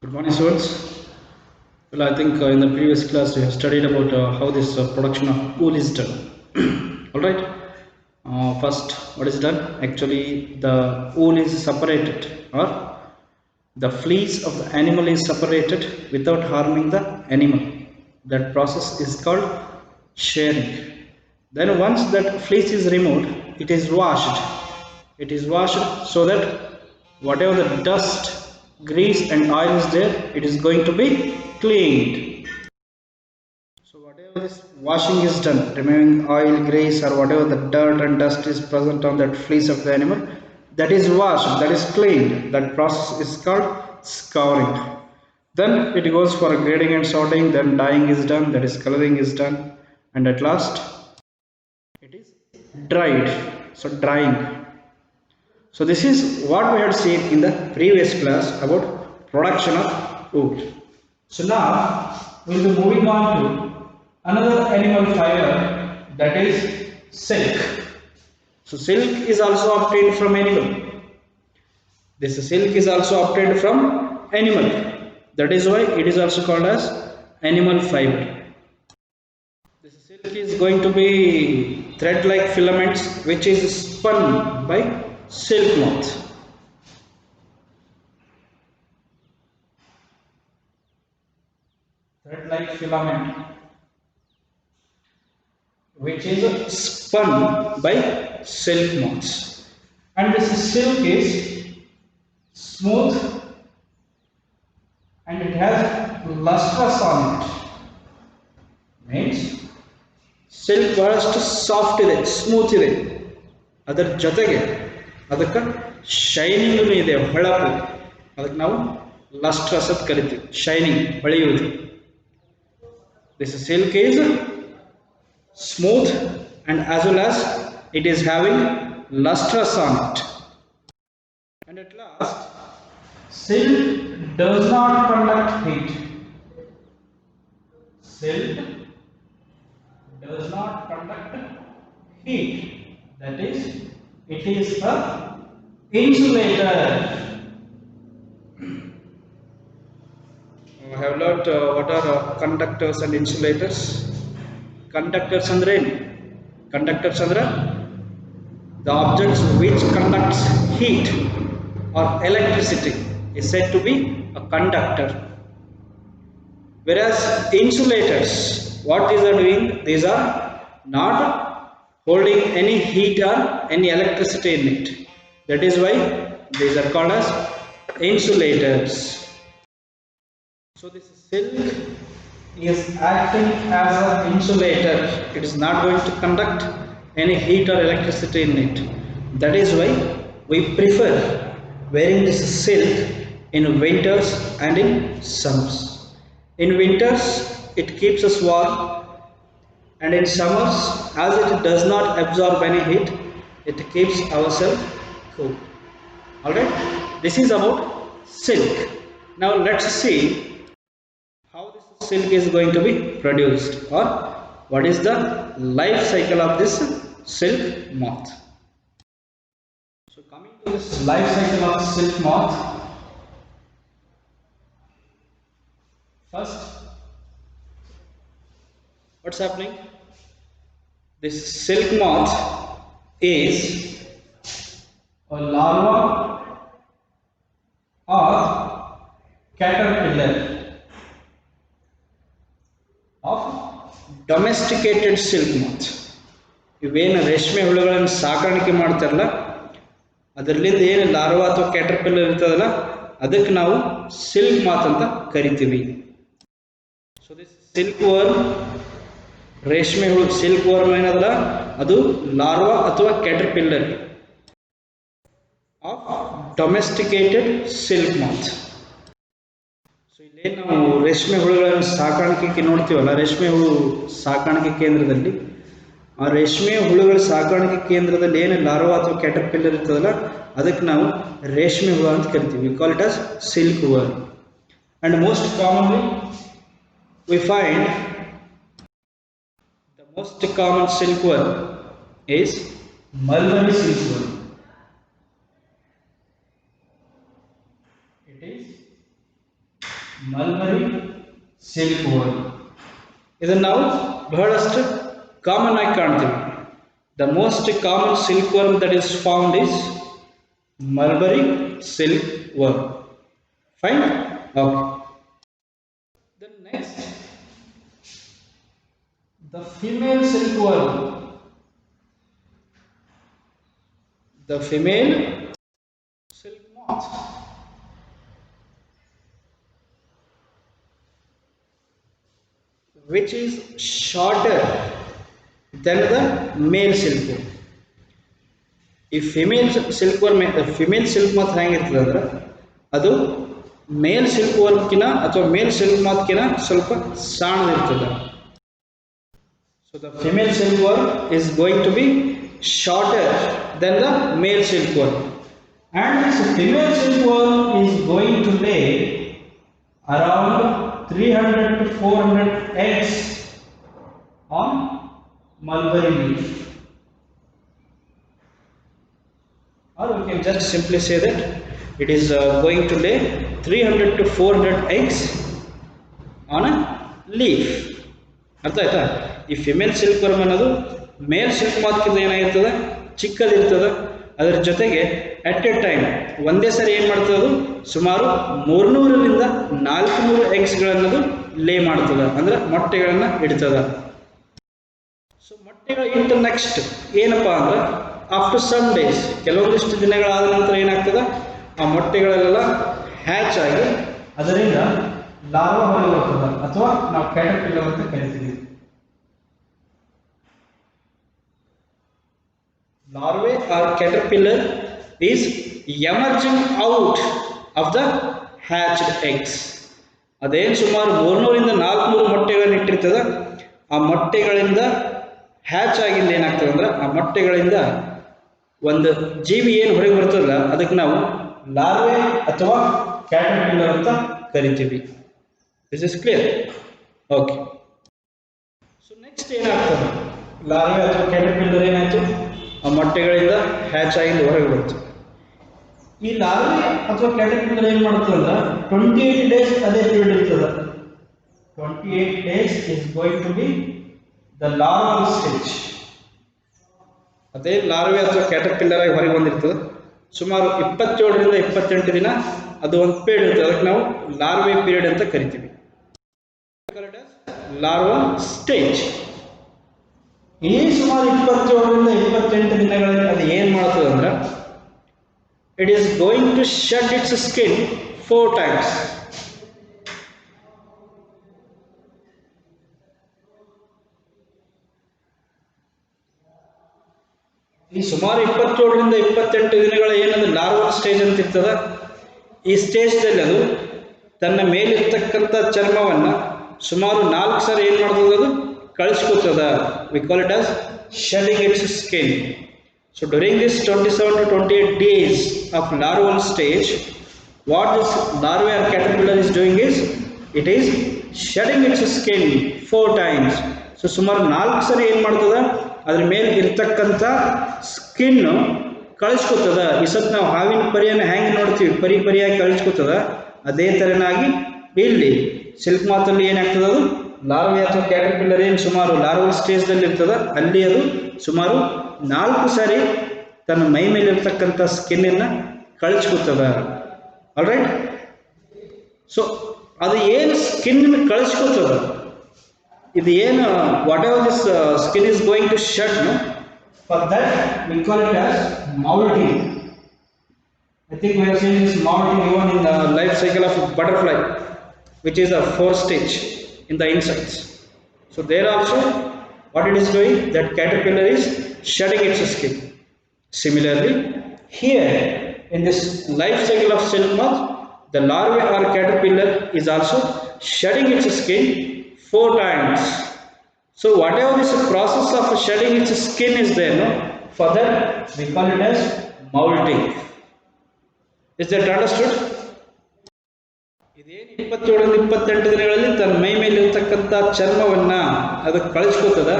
Good morning, students. Well, I think in the previous class we have studied about how this production of wool is done. All right. First, what is done? Actually, the wool is separated, or the fleece of the animal is separated without harming the animal. That process is called shearing. Then, once that fleece is removed, it is washed. It is washed so that whatever the dust, grease, and oil is there, it is going to be cleaned. So whatever this washing is done, removing oil, grease, or whatever the dirt and dust is present on that fleece of the animal, that is washed, that is cleaned. That process is called scouring. Then it goes for grading and sorting, then dyeing is done, that is coloring is done, and at last it is dried. So drying. So this is what we had seen in the previous class about production of wool. So now we will be moving on to another animal fiber, that is silk. So silk is also obtained from animal. This silk is also obtained from animal. That is why it is also called as animal fiber. This silk is going to be thread-like filaments which is spun by silk moth. Thread-like filament which is spun by silk moths, and this silk is smooth and it has lustrous on it. Means silk ಬಹಳಷ್ಟು soft ಇದೆ, smooth ಇದೆ, ಅದರ ಜೊತೆಗೆ ಅದಕ್ಕೆ shining ಇದೆ, ಹೊಳಪು. ಅದಕ್ಕೆ ನಾವು ಲಸ್ಟ್ರಸ್ ಅಂತ ಕರಿತೀವಿ, ಶೈನಿಂಗ್, ಹೊಳೆಯುವುದು. This silk is smooth and as well as it is having lustrous on it. And at last, silk does not conduct heat. Silk does not conduct heat. That is, it is a insulator. I have learnt what are conductors and insulators. Conductors andre ಏನು? Conductors andre the objects which conducts heat or electricity is said to be a conductor. Whereas insulators, what these are doing? These are not holding any heat or any electricity in it. That is why these are called as insulators. So this silk is acting as an insulator. It is not going to conduct any heat or electricity in it. That is why we prefer wearing this silk in winters and in summers. In winters it keeps us warm, and in summers, as it does not absorb any heat, it keeps ourselves cool. Alright, this is about silk. Now let's see how this silk is going to be produced, or what is the life cycle of this silk moth. So coming to this life cycle of silk moth, first what's happening? This silk moth is a larva or caterpillar of domesticated silk moth. ಇವೇನು ರೇಷ್ಮೆ ಹುಳುಗಳನ್ನು ಸಾಕಾಣಿಕೆ ಮಾಡ್ತಾರಲ್ಲ, ಅದರಲ್ಲಿಂದ ಏನು larva ಅಥವಾ caterpillar ಇರ್ತದಲ್ಲ, ಅದಕ್ಕೆ ನಾವು ಸಿಲ್ಕ್ ಮಾತ್ ಅಂತ ಕರಿತೀವಿ. ಸೊ ದಿಸ್ ಸಿಲ್ಕ್ ವರ್ಮ್, ರೇಷ್ಮೆ ಹುಳು, ಸಿಲ್ಕ್ ವರ್ಮ್ ಏನದಲ್ಲ, ಅದು ಲಾರ್ವಾ ಅಥವಾ caterpillar of domesticated silk moth. So ಇಲ್ಲೇ ನಾವು ರೇಷ್ಮೆ ಹುಳುಗಳನ್ನು ಸಾಕಾಣಿಕೆ ನೋಡ್ತೀವಲ್ಲ, ರೇಷ್ಮೆ ಹುಳು ಸಾಕಾಣಿಕೆ ಕೇಂದ್ರದಲ್ಲಿ, ಆ ರೇಷ್ಮೆ ಹುಳುಗಳ ಸಾಕಾಣಿಕೆ ಕೇಂದ್ರದಲ್ಲಿ ಏನು ಲಾರ್ವಾ ಅಥವಾ ಕ್ಯಾಟರ್ಪಿಲ್ಲರ್ ಇರ್ತದಲ್ಲ, ಅದಕ್ಕೆ ನಾವು ರೇಷ್ಮೆ ಹುಳು ಅಂತ ಕರಿತೀವಿ. V call it as silk worm. And most commonly we find the most common silk worm is mulberry silk worm. It is mulberry silk worm. ಇದನ್ನು ನಾವು ಬಹಳಷ್ಟು ಕಾಮನ್ ಆಗಿ ಕಾಣ್ತೀವಿ. The most common silk worm that is found is mulberry silk worm. Fine. Okay. Then next, the female silkworm. The female silk moth. Which is shorter than the male silkworm. ಈ female ಸಿಲ್ಕ್ವರ್ಮ್, female silk ಮಾತ್ ಹೆಂಗಿರ್ತದೆ ಅಂದ್ರೆ ಅದು ಮೇಲ್ silk ವರ್ಮ್ಕಿನ ಅಥವಾ ಮೇಲ್ silk ಮಾತ್ಕಿನ ಸ್ವಲ್ಪ ಸಣ್ಣದಿರ್ತದೆ. So the female silkworm is going to be shorter than the male silkworm, and this female silkworm is going to lay around 300 to 400 eggs on mulberry leaf. Or we can just simply say that it is going to lay 300 to 400 eggs on a leaf. ಅರ್ಥ ಆಯ್ತಾ? ಈ female silk worm ಅನ್ನೋದು ಮೇಲ್ silk ಮಾತ್ಕಿಂತ ಏನಾಗಿರ್ತದೆ, ಚಿಕ್ಕದಿರ್ತದೆ. ಅದರ ಜೊತೆಗೆ at A time ಒಂದೇ ಸರಿ ಏನು ಮಾಡ್ತದೆ, ಅದು ಸುಮಾರು 300ರಿಂದ 400 ಎಗ್ಸ್ಗಳನ್ನದು ಲೇ ಮಾಡ್ತದೆ, ಅಂದ್ರೆ ಮೊಟ್ಟೆಗಳನ್ನು ಇಡ್ತದೆ. ಸೊ ಮೊಟ್ಟೆಗಳು ಇಟ್ಟ ನೆಕ್ಸ್ಟ್ ಏನಪ್ಪ ಅಂದ್ರೆ ಆಫ್ಟರ್ ಸಮ್ ಡೇಸ್, ಕೆಲವೊಂದಿಷ್ಟು ದಿನಗಳಾದ ನಂತರ ಏನಾಗ್ತದೆ, ಆ ಮೊಟ್ಟೆಗಳೆಲ್ಲ ಹ್ಯಾಚ್ ಆಗಿ ಅದರಿಂದ ಲಾರ್ವಾ ಹೊರಗೆ ಬರ್ತದೆ, ಅಥವಾ ನಾವು ಕ್ಯಾಟರ್ಪಿಲ್ಲರ್ ಅಂತ ಕರಿತೀವಿ. Larvae or caterpillar is emerging out of the hatched eggs. ಅದೇನು ಸುಮಾರು 300ರಿಂದ 400 ಮೊಟ್ಟೆಗಳನ್ನು ಇಟ್ಟಿರ್ತದೆ, ಆ ಮೊಟ್ಟೆಗಳಿಂದ ಹ್ಯಾಚ್ ಆಗಿಂದ ಏನಾಗ್ತದೆ ಅಂದ್ರೆ ಆ ಮೊಟ್ಟೆಗಳಿಂದ ಒಂದು ಜೀವಿ ಏನು ಹೊರಗೆ ಬರ್ತದಲ್ಲ ಅದಕ್ಕೆ ನಾವು ಲಾರ್ವೆ ಅಥವಾ ಕ್ಯಾಟರ್ಪಿಲ್ಲರ್ ಅಂತ ಕರಿತೀವಿ. This is clear? Okay. So next ಏನಾಗ್ತದೆ, ಲಾರ್ವೆ ಅಥವಾ ಕ್ಯಾಟರ್ಪಿಲ್ಲರ್ ಏನಾಯ್ತು, ಆ ಮೊಟ್ಟೆಗಳಿಂದ ಹ್ಯಾಚ್ ಆಗಿಂದ ಹೊರಗೆ ಬರ್ತದೆ. ಈ ಲಾರ್ವೆ ಅಥವಾ ಕ್ಯಾಟರ್ಪಿಲ್ಲರ್ ಏನು ಮಾಡ್ತದೆ ಅಂದ್ರೆ 28 ಡೇಸ್ ಅದೇ ಪೀರಿಯಡ್ ಇರ್ತದೆ. 28 days is going to be the larval stage. ಅದೇ ಲಾರ್ವೆ ಅಥವಾ ಕ್ಯಾಟರ್ಪಿಲ್ಲರ್ ಆಗಿ ಹೊರಗೆ ಬಂದಿರ್ತದೆ. ಸುಮಾರು 27ರಿಂದ 28 ದಿನ ಅದು ಒಂದು ಪೀರಿಯಡ್ ಇರ್ತದೆ, ಅದಕ್ಕೆ ನಾವು ಲಾರ್ವೆ ಪೀರಿಯಡ್ ಅಂತ ಕರಿತೀವಿ. Larval stage. ಈ ಸುಮಾರು 27ರಿಂದ 28 ದಿನಗಳಲ್ಲಿ ಅದು ಏನು ಮಾಡ್ತದೆ ಅಂದ್ರೆ it is going to shed its skin 4 times. ಈ ಸುಮಾರು 27ರಿಂದ 28 ದಿನಗಳ ಏನಂದ್ರೆ ಲಾರ್ವಲ್ ಸ್ಟೇಜ್ ಅಂತ ಇರ್ತದ, ಈ ಸ್ಟೇಜ್ದಲ್ಲಿ ಅದು ತನ್ನ ಮೇಲಿರ್ತಕ್ಕಂಥ ಚರ್ಮವನ್ನು ಸುಮಾರು 4 ಸರಿ ಏನು ಮಾಡ್ತದೆ, ಅದು ಕಳಿಸ್ಕೊತದ. We call it as shedding its skin. So during this 27 to 28 days of larval stage, what this larvae or caterpillar is doing is it is shedding its skin 4 times. So ಸುಮಾರು 4 ಸರಿ ಏನು ಮಾಡ್ತದೆ, ಅದ್ರ ಮೇಲೆ ಇರ್ತಕ್ಕಂಥ ಸ್ಕಿನ್ನು ಕಳಿಸ್ಕೊತದ. ಈ ಸತ್ ನಾವು ಹಾವಿನ ಪರಿಯನ್ನು ಹೆಂಗೆ ನೋಡ್ತೀವಿ, ಪರಿಯಾಗಿ ಕಳಿಸ್ಕೊತದ, ಅದೇ ಥರನಾಗಿ ಇಲ್ಲಿ ಸಿಲ್ಕ್ ಮಾತಲ್ಲಿ ಏನಾಗ್ತದೆ, ಅದು ಲಾರ್ವೆ ಅಥವಾ ಕ್ಯಾಟರ್ಪಿಲ್ಲರ್ ಏನು ಸುಮಾರು ಲಾರ್ವಲ್ ಸ್ಟೇಜ್ದಲ್ಲಿ ಇರ್ತದೆ, ಅಲ್ಲಿ ಅದು ಸುಮಾರು 4 ಸಾರಿ ತನ್ನ ಮೈ ಮೇಲೆ ಇರ್ತಕ್ಕಂಥ ಸ್ಕಿನ್ನನ್ನು ಕಳಿಸ್ಕೊತದ. ಆಲ್ರೈಟ್. ಸೊ ಅದು ಏನು ಸ್ಕಿನ್ ಕಳಿಸ್ಕೊತದ, ಇದು ಏನು whatever this skin is going to shed, for that we call it as moulting. I think we have seen this molting even in the life cycle of a butterfly, which is a 4th stage in the insects. So there also what it is doing, that caterpillar is shedding its skin. Similarly here in this life cycle of silk moth, the larvae or caterpillar is also shedding its skin 4 times. So whatever this process of shedding its skin is there, no, for that we call it as molting. Is that understood? ಇದೇನು 27ರಿಂದ 28 ದಿನಗಳಲ್ಲಿ ತನ್ನ ಮೈ ಮೇಲೆ ಇರ್ತಕ್ಕಂಥ ಚರ್ಮವನ್ನ ಅದಕ್ಕೆ ಕಳಿಸ್ಕೊತದ,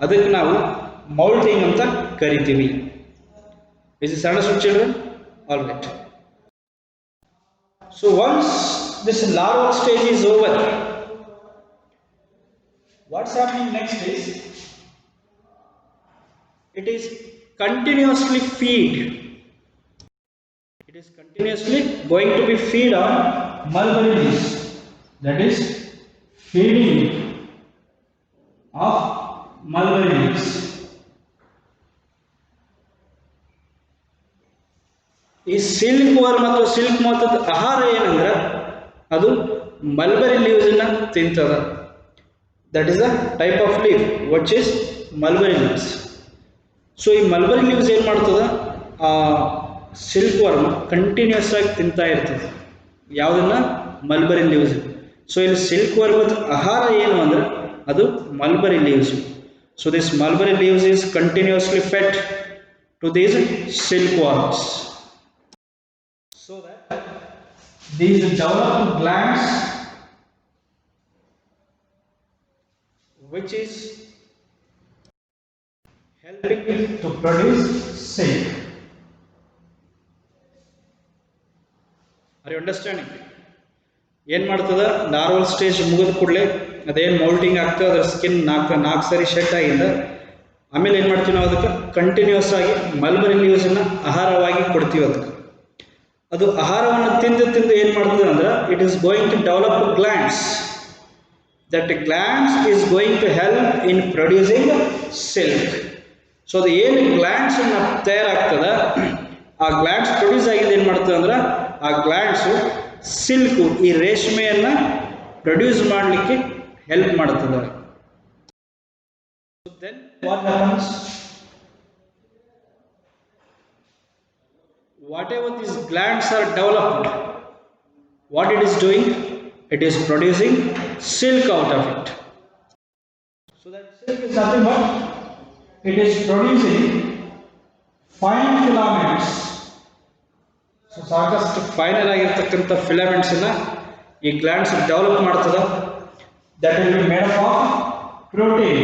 ಅದಕ್ಕೆ ನಾವು moulting ಅಂತ ಕರಿತೀವಿ. Is this understood, children? All right. So once this larval stage is over, what's happening next is it is continuously feed. It is continuously going to be feed on mulberry leaves. That is feeding of mulberry leaves. ಈ silkworm ಅಥವಾ silk ಮಾತದ ಆಹಾರ ಏನಂದ್ರೆ ಅದು mulberry ಲೀವ್ಸನ್ನ ತಿಂತದ. That is a type of leave which is mulberry leaves. So ಈ mulberry leaves ಏನು ಮಾಡ್ತದ, ಆ ಸಿಲ್ಕ್ ವರ್ಮ್ ಕಂಟಿನ್ಯೂಸ್ ಆಗಿ ತಿಂತಾ ಇರ್ತದೆ. ಯಾವುದನ್ನ? Mulberry leaves. ಸೊ ಇಲ್ಲಿ ಸಿಲ್ಕ್ ವರ್ಮದ ಆಹಾರ ಏನು ಅಂದ್ರೆ ಅದು mulberry leaves. So this mulberry leaves is continuously fed to these silkworms. So that these developed glands which is helping it to produce silk. Are you understanding? ಏನು ಮಾಡ್ತದ, Narwal stage ಮುಗಿದ ಕೂಡಲೇ ಅದೇನು ಮೌಲ್ಟಿಂಗ್ ಆಗ್ತದೆ, ಅದರ ಸ್ಕಿನ್ ನಾಲ್ಕು ಸರಿ set ಆಗಿದೆ. ಆಮೇಲೆ ಏನು ಮಾಡ್ತೀವಿ ನಾವು, ಅದಕ್ಕೆ ಕಂಟಿನ್ಯೂಸ್ ಆಗಿ ಮಲ್ಬರಿ ಲೀವ್ಸನ್ನು ಆಹಾರವಾಗಿ ಕೊಡ್ತೀವಿ. ಅದಕ್ಕೆ ಅದು ಆಹಾರವನ್ನು ತಿಂದು ಏನು ಮಾಡ್ತದೆ ಅಂದ್ರೆ it is going to develop glands. That glands is going to help in producing silk. So ಅದು ಏನು ಗ್ಲ್ಯಾಂಡ್ಸನ್ನು ತಯಾರಾಗ್ತದ, ಆ ಗ್ಲ್ಯಾಂಡ್ಸ್ ಪ್ರೊಡ್ಯೂಸ್ ಆಗಿದೆ ಏನು ಮಾಡ್ತದೆ ಅಂದ್ರೆ ಆ ಗ್ಲ್ಯಾಂಡ್ಸು ಸಿಲ್ಕು, ಈ ರೇಷ್ಮೆಯನ್ನು ಪ್ರೊಡ್ಯೂಸ್ ಮಾಡಲಿಕ್ಕೆ ಹೆಲ್ಪ್ ಮಾಡ್ತದೆ. Then what happens, whatever these glands are developed, what it is doing, it is producing silk out of it. So that silk is nothing but it is producing fine filaments. So ಸಾಕಷ್ಟು final ಆಗಿರ್ತಕ್ಕಂಥ filaments ಅನ್ನ ಈ glands develop ಮಾಡ್ತದೆ. that will be made up of protein.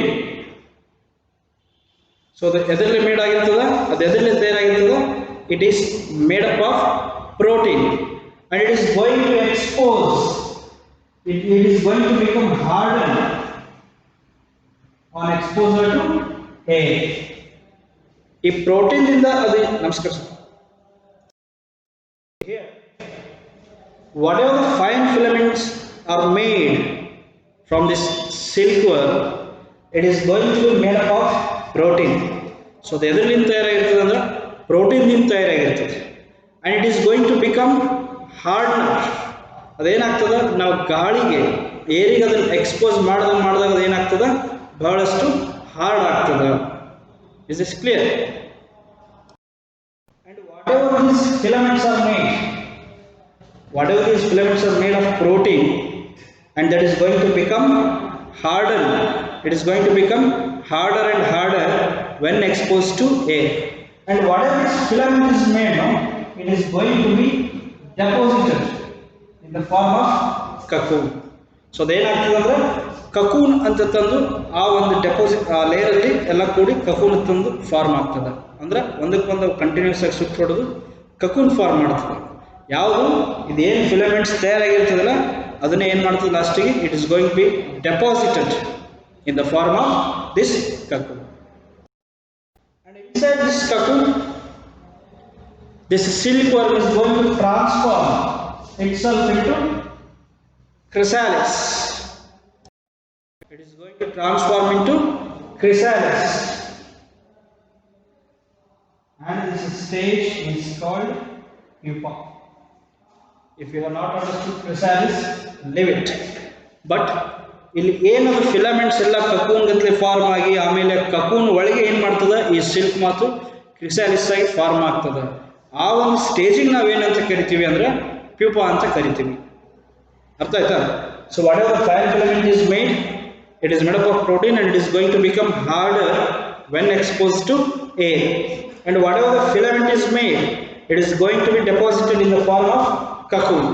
So ಅದು ಎದರಲ್ಲಿ made ಆಗಿರ್ತದ, ಅದು ಎದರಲ್ಲಿ ತಯಾರಾಗಿರ್ತದ, it is made up of protein and it is going to expose, it is going to become hardened on exposure to air. ಈ protein ಇಂದ ಅದು, ನಮಸ್ಕಾರ sir, here whatever the fine filaments are made from this silkworm, it is going to be made up of protein. So ಅದು ಎದರಿಂದ ತಯಾರಾಗಿರ್ತದೆ ಅಂದ್ರೆ ಪ್ರೋಟೀನ್ನಿಂದ ತಯಾರಾಗಿರ್ತದೆ. And it is going to become hardener. ಅದೇನಾಗ್ತದೆ, ನಾವು ಗಾಳಿಗೆ ಏರಿಗೆ ಅದನ್ನು ಎಕ್ಸ್ಪೋಸ್ ಮಾಡಿದಾಗ ಅದೇನಾಗ್ತದೆ, ಬಹಳಷ್ಟು ಹಾರ್ಡ್ ಆಗ್ತದೆ. Is this clear? And whatever these filaments are made, of protein and that is going to become hardened, it is going to become harder and harder when exposed to air. And whatever this filament is made, no, it is going to be deposited in the form of cocoon. So ಅದೇನಾಗ್ತದೆ ಅಂದ್ರೆ cocoon ಅಂತ ತಂದು ಆ ಒಂದು deposit ಆ ಲೇಯರಲ್ಲಿ ಎಲ್ಲ ಕೂಡಿ cocoon ತಂದು form ಆಗ್ತದೆ. ಅಂದ್ರೆ ಒಂದಕ್ಕೊಂದು ಕಂಟಿನ್ಯೂಸ್ ಆಗಿ ಸುತ್ತ ಹೊಡೆದು ಕಕೂನ್ ಫಾರ್ಮ್ ಮಾಡ್ತದೆ. ಯಾವುದು ಇದೇನು ಫಿಲಮೆಂಟ್ಸ್ ತಯಾರಾಗಿರ್ತದಲ್ಲ ಅದನ್ನೇ ಏನು ಮಾಡ್ತದೆ ಲಾಸ್ಟಿಗೆ, it is going to be deposited in the form of this cocoon. And inside this cocoon, this silkworm is going to transform itself into chrysalis. It is going to transform into chrysalis. And this stage is called pupa. If you have not understood chrysalis, leave it. But ಇಲ್ಲಿ ಏನದು filaments ಎಲ್ಲ cocoon ಗಂತಲೆ form ಆಗಿ ಆಮೇಲೆ cocoon ಒಳಗೆ ಏನು ಮಾಡ್ತದೆ, ಈ silk ಮಾತು ಕ್ರಿಸಾಲಿಸ್ ಆಗಿ ಫಾರ್ಮ್ ಆಗ್ತದೆ. ಆ ಒಂದು ಸ್ಟೇಜಿಗೆ ನಾವೇನಂತ ಕರಿತೀವಿ ಅಂದರೆ ಪ್ಯೂಪಾ ಅಂತ ಕರಿತೀವಿ. ಅರ್ಥ ಆಯ್ತಾ? So whatever the fine filament is made, it is made up of protein and it is going to become harder when expose to air. And whatever the filament is made, it is going to be deposited in the form of cocoon.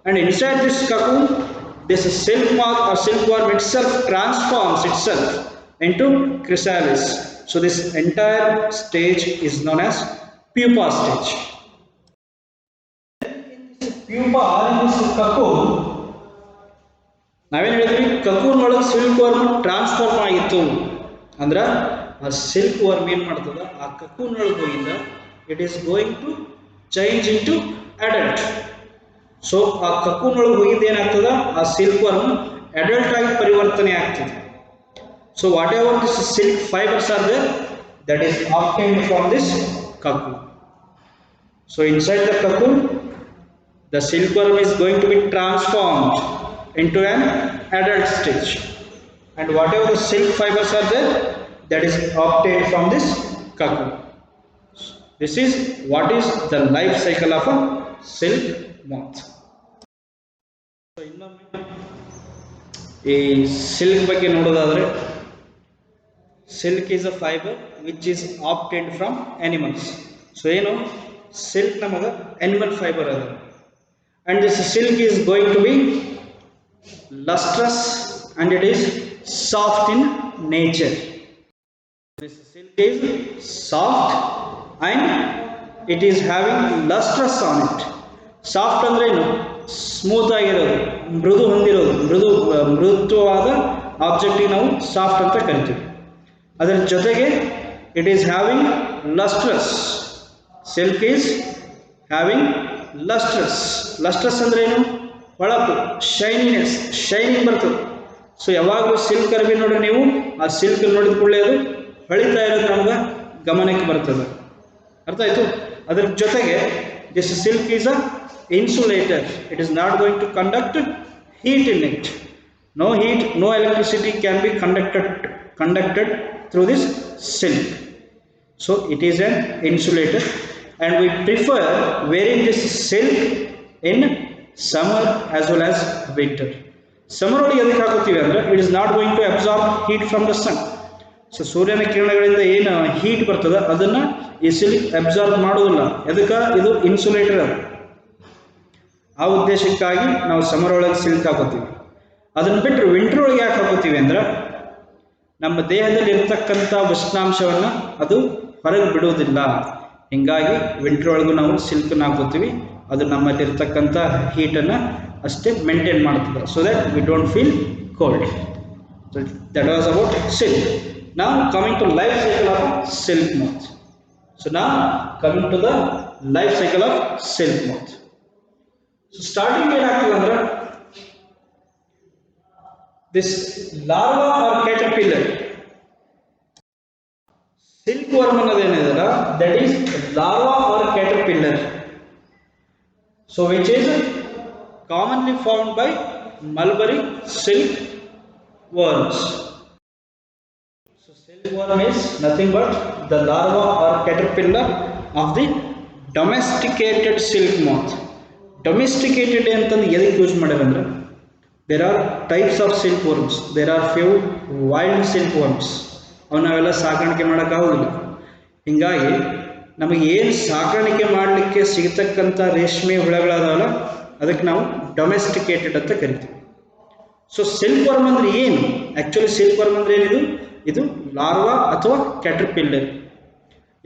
And inside this cocoon, this silkworm itself transforms itself into chrysalis. So this entire stage is known as pupa stage. In this pupa in this cocoon. ನಾವೇನು ಹೇಳಿದ್ವಿ cocoon ಒಳಗೆ silk worm transform ಆಗಿತ್ತು ಅಂದ್ರೆ ಆ silk worm ಏನು ಮಾಡ್ತದ ಆ cocoon ಒಳಗೆ ಹೋಗಿಂದ it is going to change into adult. So ಆ ಕಕೂನ್ ಒಳಗೆ ಹೋಗಿದ್ದು ಏನಾಗ್ತದ ಆ ಸಿಲ್ಕ್ ವರ್ಮ್ ಅಡಲ್ಟ್ ಆಗಿ ಪರಿವರ್ತನೆ ಆಗ್ತದೆ. So whatever this silk fibres are there that is obtained from this cocoon. So inside the cocoon the silkworm is going to be transformed into an adult stage, and whatever the silk fibers are there that is obtained from this cocoon. This is what is the life cycle of a silk moth. So ಇನ್ನೊಮ್ಮೆ ಈ silk ಬಗ್ಗೆ ನೋಡೋದಾದ್ರೆ silk is a fiber which is obtained from animals. So silk namaga animal fiber ada, and this silk is going to be lustrous and it is soft in nature. This silk is soft and it is having lustrous on it. Soft andre smooth ಆಗಿರೋದು, ಮೃದು ಹೊಂದಿರೋದು, ಮೃದುತ್ವವಾದ object ನಾವು soft ಅಂತ ಕರಿತೀವಿ. ಅದರ ಜೊತೆಗೆ it is having lustrous. Silk is having lustrous. Lustrous ಅಂದ್ರೆ ಏನು? ಹೊಳಪು, ಶೈನಿನೆಸ್, ಶೈನಿಂಗ್ ಬರ್ತದೆ. ಸೊ ಯಾವಾಗಲೂ ಸಿಲ್ಕ್ ಅರ್ಬಿ ನೋಡ್ರಿ ನೀವು, ಆ ಸಿಲ್ಕ್ ನೋಡಿದ ಕೂಡಲೇ ಅದು ಹೊಳಿತಾ ಇರೋದು ನಮ್ಗೆ ಗಮನಕ್ಕೆ ಬರ್ತದೆ. ಅರ್ಥ ಆಯ್ತು? ಅದರ ಜೊತೆಗೆ this silk is a insulator. It is not going to conduct heat in it. No heat, no electricity can be conducted through this silk. So it is an insulator, and we prefer wearing this silk in summer as well as winter. Summer ಒಳಗೆ ಎದಕ್ಕೆ ಹಾಕೋತೀವಿ ಅಂದ್ರೆ it is not going to absorb heat from the sun. So ಸೂರ್ಯನ ಕಿರಣಗಳಿಂದ ಏನು heat ಬರ್ತದೆ ಅದನ್ನು ಈ silk absorb ಮಾಡೋದಿಲ್ಲ. ಎದಕ್ಕೆ? ಇದು ಇನ್ಸುಲೇಟರ್ ಅದು. ಆ ಉದ್ದೇಶಕ್ಕಾಗಿ ನಾವು ಸಮ್ಮರ್ ಒಳಗೆ ಸಿಲ್ಕ್ ಹಾಕೋತೀವಿ. ಅದನ್ನು ಬಿಟ್ಟರೆ ವಿಂಟರ್ ಒಳಗೆ ಯಾಕೆ ಹಾಕೋತೀವಿ ಅಂದ್ರೆ ನಮ್ಮ ದೇಹದಲ್ಲಿ ಇರ್ತಕ್ಕಂಥ ಉಷ್ಣಾಂಶವನ್ನು ಅದು ಹೊರಗೆ ಬಿಡುವುದಿಲ್ಲ. ಹೀಗಾಗಿ ವಿಂಟರ್ ಒಳಗೂ ನಾವು ಸಿಲ್ಕನ್ನು ಹಾಕೋತೀವಿ. ಅದು ನಮ್ಮಲ್ಲಿರ್ತಕ್ಕಂಥ ಹೀಟನ್ನು ಅಷ್ಟೇ ಮೇಂಟೈನ್ ಮಾಡ್ತದೆ, so that we don't feel cold. So that was about silk. Now coming to life cycle of silk moth. So now coming to the life cycle of silk moth. So starting ಏನಾಗ್ತದೆ ಅಂದ್ರೆ this larva or caterpillar, silk worm ಅನ್ನೋದೇನಿದೆಯಲ್ಲ that is larva or caterpillar. So which is commonly found by mulberry silk worms. Silkworm is nothing but the larva or caterpillar of the domesticated silk moth. Domesticated ಅಂತಂದು ಎದಕ್ಕೆ use ಮಾಡಿರಂದ್ರೆ there are types of silkworms. There are few wild silkworms. ಅವು ನಾವೆಲ್ಲ ಸಾಕಾಣಿಕೆ ಮಾಡೋಕ್ಕಾಗೋದಿಲ್ಲ. ಹೀಗಾಗಿ ನಮಗೆ ಏನು ಸಾಕಾಣಿಕೆ ಮಾಡಲಿಕ್ಕೆ ಸಿಗತಕ್ಕಂಥ ರೇಷ್ಮೆ ಹುಳಗಳದಾವಲ್ಲ ಅದಕ್ಕೆ ನಾವು ಡೊಮೆಸ್ಟಿಕೇಟೆಡ್ ಅಂತ ಕರಿತೀವಿ. ಸೊ ಸಿಲ್ಕ್ವರ್ಮ್ ಅಂದರೆ ಏನು? ಆ್ಯಕ್ಚುಲಿ ಸಿಲ್ಕ್ವರ್ಮ್ ಅಂದರೆ ಏನಿದು? ಇದು ಲಾರ್ವಾ ಅಥವಾ ಕ್ಯಾಟರ್ಪಿಲ್ಲರ್.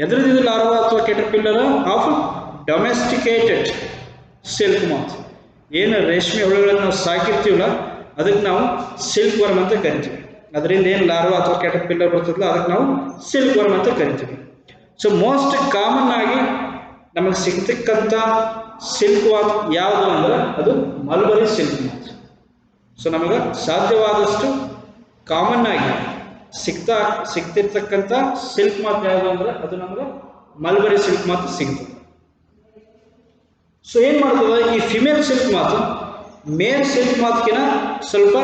ಎದ್ರದ್ದು ಇದು ಲಾರ್ವಾ ಅಥವಾ ಕ್ಯಾಟರ್ಪಿಲ್ಲರ್ ಆಫ್ ಡೊಮೆಸ್ಟಿಕೇಟೆಡ್ ಸಿಲ್ಕ್ ಮಾತ್. ಏನು ರೇಷ್ಮೆ ಹುಳುಗಳನ್ನು ನಾವು ಸಾಕಿರ್ತೀವಲ್ಲ ಅದಕ್ಕೆ ನಾವು ಸಿಲ್ಕ್ ವರ್ಮ್ ಅಂತ ಕರಿತೀವಿ. ಅದರಿಂದ ಏನು ಲಾರ್ವಾ ಅಥವಾ ಕ್ಯಾಟರ್ಪಿಲ್ಲರ್ ಬರ್ತದಲ್ಲ ಅದಕ್ಕೆ ನಾವು ಸಿಲ್ಕ್ ವರ್ಮ್ ಅಂತ ಕರಿತೀವಿ. ಸೊ ಮೋಸ್ಟ್ ಕಾಮನ್ ಆಗಿ ನಮಗೆ ಸಿಗ್ತಕ್ಕಂಥ ಸಿಲ್ಕ್ ಮಾತ್ ಯಾವುದು ಅಂದ್ರೆ ಅದು ಮಲ್ಬರಿ ಸಿಲ್ಕ್ ಮಾತ್. ಸೊ ನಮಗೆ ಸಾಧ್ಯವಾದಷ್ಟು ಕಾಮನ್ ಆಗಿ ಸಿಗ್ತಿರ್ತಕ್ಕಂಥ ಸಿಲ್ಕ್ ಮಾತ್ ಯಾವುದು ಅಂದ್ರೆ ಅದು ನಮಗೆ ಮಲ್ಬರಿ ಸಿಲ್ಕ್ ಮಾತ್ ಸಿಗ್ತದೆ. ಸೊ ಏನು ಮಾಡ್ತದೆ ಈ ಫಿಮೇಲ್ ಸಿಲ್ಕ್ ಮಾತ್ ಮೇಲ್ ಸಿಲ್ಕ್ ಮಾತ್ಕಿನ ಸ್ವಲ್ಪ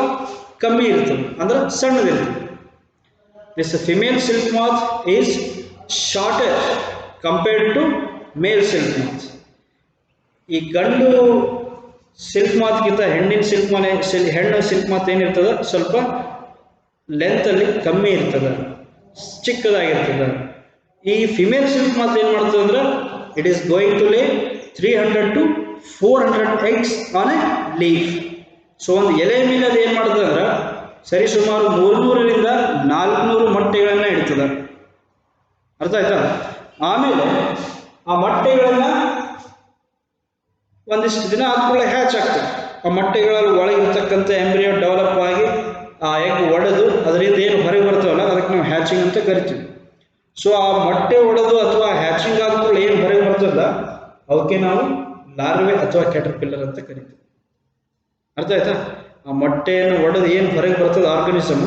ಕಮ್ಮಿ ಇರ್ತದೆ, ಅಂದ್ರೆ ಸಣ್ಣದಿರ್ತದೆ. This female silk moth is shorter compared to male silk moth. ಈ ಗಂಡು ಸಿಲ್ಕ್ ಮಾತ್ಗಿಂತ ಹೆಣ್ಣಿನ ಹೆಣ್ಣು ಸಿಲ್ಕ್ ಮಾತ್ ಏನಿರ್ತದೆ ಸ್ವಲ್ಪ ಲೆಂತಲ್ಲಿ ಕಮ್ಮಿ ಇರ್ತದೆ, ಚಿಕ್ಕದಾಗಿರ್ತದೆ. ಈ ಫಿಮೇಲ್ ಸಿಲ್ಕ್ ಮಾತ್ ಏನು ಮಾಡ್ತದೆ ಅಂದ್ರೆ ಇಟ್ ಈಸ್ ಗೋಯಿಂಗ್ ಟು ಲೇ 300 to 400 eggs on A leaf. So ಒಂದು ಎಲೆ ಮೇಲೆ ಅದು ಏನು ಮಾಡ್ತದೆ ಅಂದ್ರೆ ಸರಿ ಸುಮಾರು 300ರಿಂದ 400 ಮೊಟ್ಟೆಗಳನ್ನು ಇಡ್ತದೆ. ಅರ್ಥ ಆಯ್ತಾ? ಆಮೇಲೆ ಆ ಮೊಟ್ಟೆಗಳನ್ನು ಒಂದಿಷ್ಟು ದಿನ ಆದ್ಮೇಲೆ ಹ್ಯಾಚ್ ಆಗ್ತದೆ. ಆ ಮೊಟ್ಟೆಗಳಲ್ಲಿ ಒಳಗಿರ್ತಕ್ಕಂಥ ಎಂಬ್ರಿಯೋ ಡೆವಲಪ್ ಆಗಿ ಆ ಎಗ್ ಒಡೆದು ಅದರಿಂದ ಏನು ಹೊರಗೆ ಬರ್ತಾವಲ್ಲ ಅದಕ್ಕೆ ನಾವು ಹ್ಯಾಚಿಂಗ್ ಅಂತ ಕರಿತೀವಿ. ಸೊ ಆ ಮೊಟ್ಟೆ ಒಡೆದು ಅಥವಾ ಹ್ಯಾಚಿಂಗ್ ಆದ್ಮೇಲೆ ಏನು ಹೊರಗೆ ಬರ್ತದ ಅವಕ್ಕೆ ನಾವು ಲಾರ್ವೆ ಅಥವಾ ಕ್ಯಾಟರ್ಪಿಲ್ಲರ್ ಅಂತ ಕರಿತೀವಿ. ಅರ್ಥ ಆಯ್ತಾ? ಆ ಮೊಟ್ಟೆಯನ್ನು ಒಡೆದು ಏನು ಹೊರಗೆ ಬರ್ತದೆ ಆರ್ಗನಿಸಮ್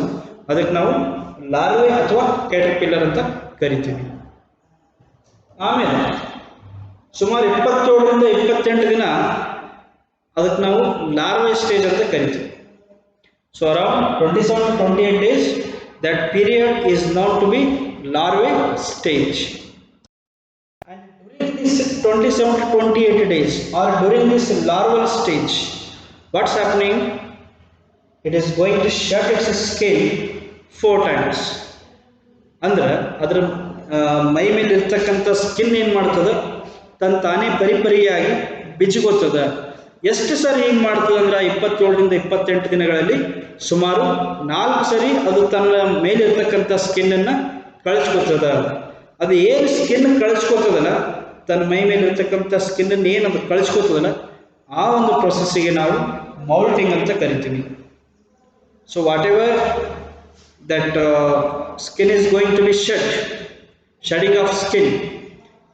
ಅದಕ್ಕೆ ನಾವು ಲಾರ್ವೆ ಅಥವಾ ಕ್ಯಾಟರ್ಪಿಲ್ಲರ್ ಅಂತ ಕರಿತೀವಿ. ಆಮೇಲೆ ಸುಮಾರು 27ರಿಂದ 28 ದಿನ ಅದಕ್ಕೆ ನಾವು ಲಾರ್ವೆ ಸ್ಟೇಜ್ ಅಂತ ಕರಿತೀವಿ. So around 27 to 28 days that period is known to be larvae stage. And during this 27 to 28 days or during this larval stage, what's happening? It is going to shed its skin 4 times. ಅಂದ್ರೆ ಅದರ ಮೈ ಮೇಲೆ ಇರ್ತಕ್ಕಂಥ skin ಏನು ಮಾಡ್ತದೆ ತನ್ನ ತಾನೇ ಪರಿಪರಿಯಾಗಿ ಬಿಜ್ಜಿಗೊತ್ತದ. ಎಷ್ಟು ಸರಿ ಹಿಂಗೆ ಮಾಡ್ತದೆ ಅಂದ್ರೆ 27ರಿಂದ 28 ದಿನಗಳಲ್ಲಿ ಸುಮಾರು 4 ಸರಿ ಅದು ತನ್ನ ಮೇಲಿರ್ತಕ್ಕಂಥ ಸ್ಕಿನ್ನನ್ನು ಕಳಿಸ್ಕೊತದ. ಅದು ಏನು ಸ್ಕಿನ್ ಕಳಿಸ್ಕೊತದಲ್ಲ ತನ್ನ ಮೈ ಮೇಲೆ ಇರ್ತಕ್ಕಂಥ ಸ್ಕಿನ್ನನ್ನು ಏನು ಅದು ಕಳಿಸ್ಕೊತದಲ್ಲ ಆ ಒಂದು ಪ್ರೊಸೆಸ್ಸಿಗೆ ನಾವು ಮೌಲ್ಟಿಂಗ್ ಅಂತ ಕರಿತೀವಿ. So whatever that skin is going to be shedding of skin,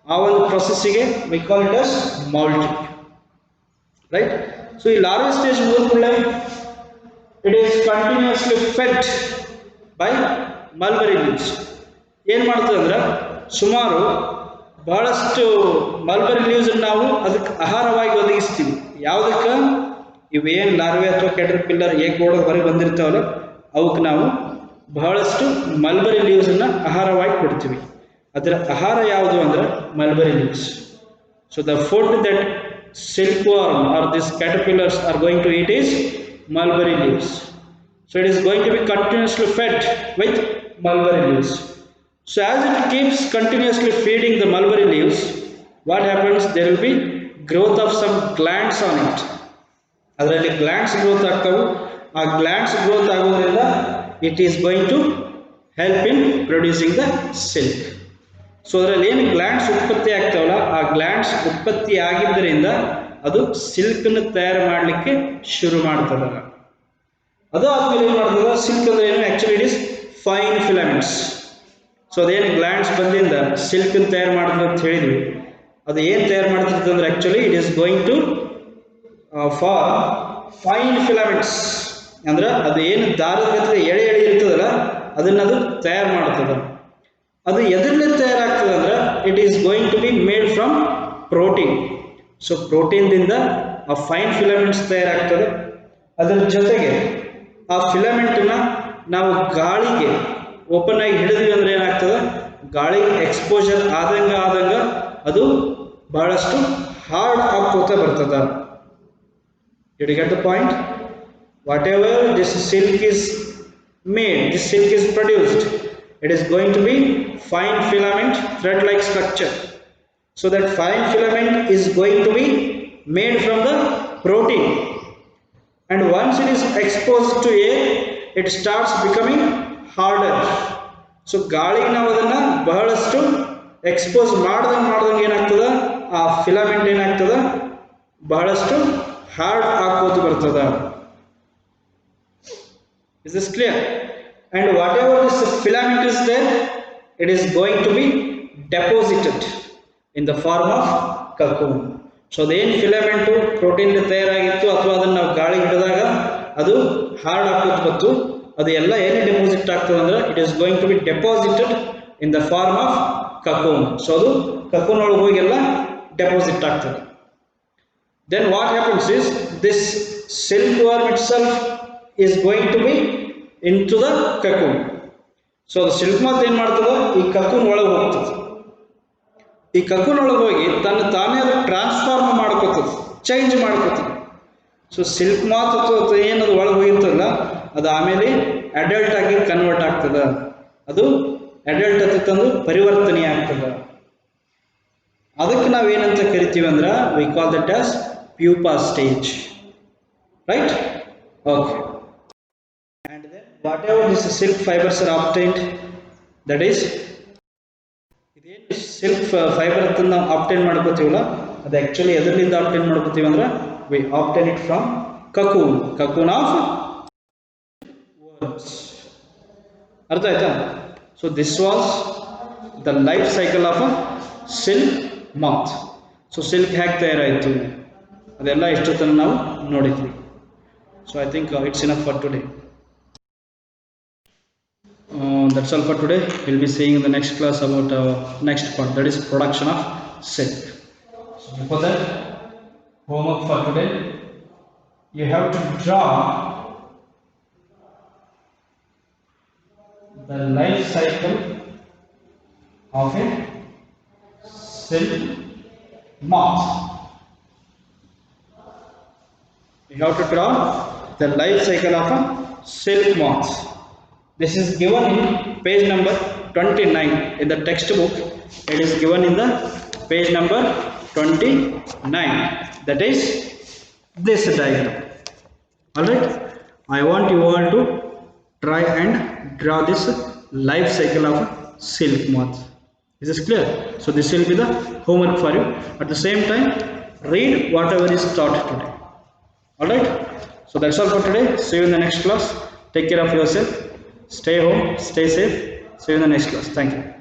ಆ ಒಂದು ಪ್ರೊಸೆಸ್ಸಿಗೆ we call it as moulting. Right? So ಈ ಲಾರ್ವೆ ಸ್ಟೇಜ್ ಮುಗಿದ ಕೂಡಲೇ it is continuously fed by mulberry leaves. ಏನು ಮಾಡ್ತದೆ ಅಂದ್ರೆ ಸುಮಾರು ಬಹಳಷ್ಟು ಮಲ್ಬರಿ ಲೀವ್ಸನ್ನು ನಾವು ಅದಕ್ಕೆ ಆಹಾರವಾಗಿ ಒದಗಿಸ್ತೀವಿ. ಯಾವುದಕ್ಕೆ? ಇವೇನು ಲಾರ್ವೆ ಅಥವಾ ಕ್ಯಾಟರ್ಪಿಲ್ಲರ್ ಎಗ್ ಒಳಗೆ ಹೊರಗೆ ಬಂದಿರ್ತಾವಲ್ಲ ಅವಕ್ಕೆ ನಾವು ಬಹಳಷ್ಟು ಮಲ್ಬರಿ ಲೀವ್ಸನ್ನು ಆಹಾರವಾಗಿ ಕೊಡ್ತೀವಿ. ಅದರ ಆಹಾರ ಯಾವುದು ಅಂದ್ರೆ mulberry leaves. So the food that silkworm or these caterpillars are going to eat is mulberry leaves. So it is going to be continuously fed with mulberry leaves. So as it keeps continuously feeding the mulberry leaves, what happens? There will be growth of some glands on it. ಅದರಲ್ಲಿ glands growth ಆಗ್ತವೆ. ಆ glands growth ಆಗೋದ್ರಿಂದ it is going to help in producing the silk. So ಅದರಲ್ಲಿ ಏನು glands ಉತ್ಪತ್ತಿ ಆಗ್ತಾವಲ್ಲ ಆ glands ಉತ್ಪತ್ತಿ ಆಗಿದ್ದರಿಂದ ಅದು ಸಿಲ್ಕನ್ನು ತಯಾರು ಮಾಡಲಿಕ್ಕೆ ಶುರು ಮಾಡ್ತದ. ಅದು ಆದ್ಮೇಲೆ ಏನು ಮಾಡ್ತದ? ಸಿಲ್ಕ್ ಅಂದ್ರೆ ಏನು? Actually it is fine filaments. So ಅದೇನು ಗ್ಲ್ಯಾಂಡ್ಸ್ ಬಂದಿಂದ ಸಿಲ್ಕನ್ನು ತಯಾರು ಮಾಡ್ತದೆ ಅಂತ ಹೇಳಿದ್ವಿ. ಅದು ಏನು ತಯಾರು ಮಾಡ್ತಿರ್ತದೆ ಅಂದ್ರೆ actually it is going to for fine filaments. ಅಂದ್ರೆ ಅದು ಏನು ದಾರದ ಗಟ್ಟಲೆ ಎಳೆ ಇರ್ತದಲ್ಲ ಅದನ್ನು ಅದು ತಯಾರು ಮಾಡ್ತದೆ. ಅದು ಎದರಲ್ಲಿ ತಯಾರಾಗ್ತದೆ ಅಂದ್ರೆ it is going to be made from protein. So ಪ್ರೋಟೀನ್ದಿಂದ ಆ ಫೈನ್ ಫಿಲಮೆಂಟ್ಸ್ ತಯಾರಾಗ್ತದೆ. ಅದರ ಜೊತೆಗೆ ಆ ಫಿಲಮೆಂಟನ್ನ ನಾವು ಗಾಳಿಗೆ ಓಪನ್ ಆಗಿ ಹಿಡಿದ್ವಿ ಅಂದ್ರೆ ಏನಾಗ್ತದೆ? ಗಾಳಿ ಎಕ್ಸ್ಪೋಜರ್ ಆದಂಗೆ ಅದು ಬಹಳಷ್ಟು ಹಾರ್ಡ್ ಆಗ್ಕೋತಾ ಬರ್ತದೆ. Did you get the point? Whatever this silk is made, this silk is produced, it is going to be fine filament thread like structure. So that fine filament is going to be made from the protein, and once it is exposed to air it starts becoming harder. So ಗಾಳಿಗೆ ನಾವು ಅದನ್ನು ಬಹಳಷ್ಟು expose ಮಾಡ್ದಂಗೆ ಏನಾಗ್ತದೆ? ಆ filament ಏನಾಗ್ತದೆ? ಬಹಳಷ್ಟು hard ಆಗ್ಕೋತು ಬರ್ತದ. Is this clear? And whatever this filament is there, it is going to be deposited in the form of cocoon. So ಅದೇನು ಫಿಲಮೆಂಟು ಪ್ರೋಟೀನ್ ತಯಾರಾಗಿತ್ತು ಅಥವಾ ಅದನ್ನು ನಾವು ಗಾಳಿ ಹಿಡಿದಾಗ ಅದು ಹಾರ್ಡ್ ಆಗ್ಕೋತು ಬಂತು, ಅದು ಎಲ್ಲ ಏನೇ ಡೆಪಾಸಿಟ್ ಆಗ್ತದೆ ಅಂದ್ರೆ it is going to be deposited in the form of cocoon. So ಅದು ಕಕೋನ್ ಒಳಗೆ ಹೋಗೆಲ್ಲ ಡೆಪಾಸಿಟ್ ಆಗ್ತದೆ. Then what happens is this silkworm itself is going to be into the cocoon. So the silk moth ಏನು ಮಾಡ್ತದೆ? ಈ cocoon ಒಳಗೆ ಹೋಗ್ತದೆ. ಈ ಕಕೂನ್ ಒಳಗೆ ಹೋಗಿ ತಾನೇ ಅದು ಟ್ರಾನ್ಸ್ಫಾರ್ಮ್ ಮಾಡ್ಕೋತದೆ, ಚೇಂಜ್ ಮಾಡ್ಕೋತದೆ. ಸೊ ಸಿಲ್ಕ್ ಮಾತ್ ಅಥವಾ ಏನದು ಒಳಗೆ ಹೋಗಿರ್ತದಲ್ಲ ಅದು ಆಮೇಲೆ ಅಡಲ್ಟ್ ಆಗಿ ಕನ್ವರ್ಟ್ ಆಗ್ತದೆ. ಅದು ಅಡಲ್ಟ್ ತಂದು ಪರಿವರ್ತನೆ ಆಗ್ತದೆ. ಅದಕ್ಕೆ ನಾವೇನಂತ ಕರಿತೀವಿ ಅಂದ್ರೆ we call that as pupa stage. Right? Okay. And then whatever these silk fibers are obtained, that is, silk fiber ನಾವು obtain ಮಾಡ್ಕೋತೀವಲ್ಲ ಅದು ಆ್ಯಕ್ಚುಲಿ ಎದರಿಂದ ಆಪ್ಟೇನ್ ಮಾಡ್ಕೋತೀವಿ ಅಂದ್ರೆ we obtain it from cocoon of worms. ಅರ್ಥ ಆಯ್ತಾ? So this was the life cycle of a silk moth. So silk ಹ್ಯಾಕ್ ತಯಾರಾಯಿತು ಅದೆಲ್ಲ ಎಷ್ಟೊತ್ತನ್ನು ನಾವು ನೋಡಿದ್ವಿ. So I think it's enough for today. That's all for today. We'll be seeing in the next class about next part, that is production of silk. So before that, homework for today, you have to draw the life cycle of a silk moth. You have to draw the life cycle of a silk moth. This is given in page number 29 in the textbook. It is given in the page number 29. That is this diagram. Alright, I want you all to try and draw this life cycle of a silk moth. Is this clear? So this will be the homework for you. At the same time, read whatever is taught today. Alright, so that's all for today. See you in the next class. Take care of yourself. Stay home, stay safe. See you in the next class. Thank you.